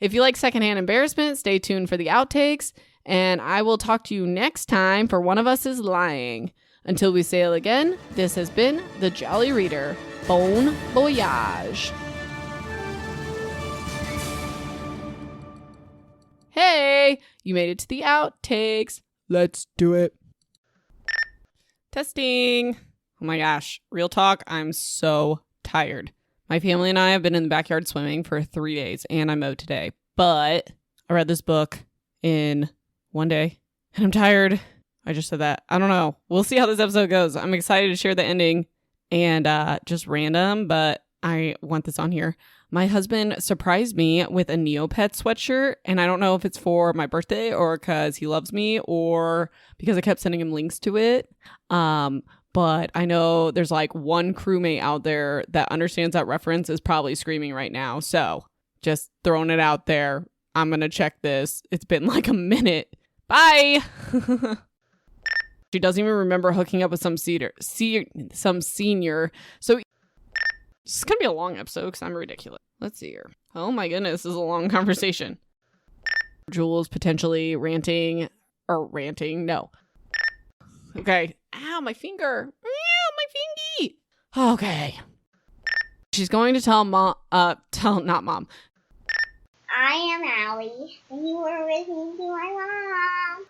If you like secondhand embarrassment, stay tuned for the outtakes. And I will talk to you next time for One of Us is Lying. Until we sail again, this has been The Jolly Reader. Bon voyage. Hey, you made it to the outtakes. Let's do it. Testing. Oh my gosh. Real talk, I'm so tired. My family and I have been in the backyard swimming for 3 days, and I mowed today. But I read this book in 1 day, and I'm tired. I just said that. I don't know. We'll see how this episode goes. I'm excited to share the ending and just random, but I want this on here. My husband surprised me with a Neopet sweatshirt, and I don't know if it's for my birthday or because he loves me or because I kept sending him links to it. But I know there's like one crewmate out there that understands that reference is probably screaming right now. So just throwing it out there. I'm going to check this. It's been like a minute. Bye. She doesn't even remember hooking up with some senior. So it's going to be a long episode because I'm ridiculous. Let's see here. Oh my goodness, this is a long conversation. Jules potentially ranting. No. Okay. Ow, my finger. Ow, my fingy. Okay. She's going to tell not mom.
I am Allie, and you were listening to my mom.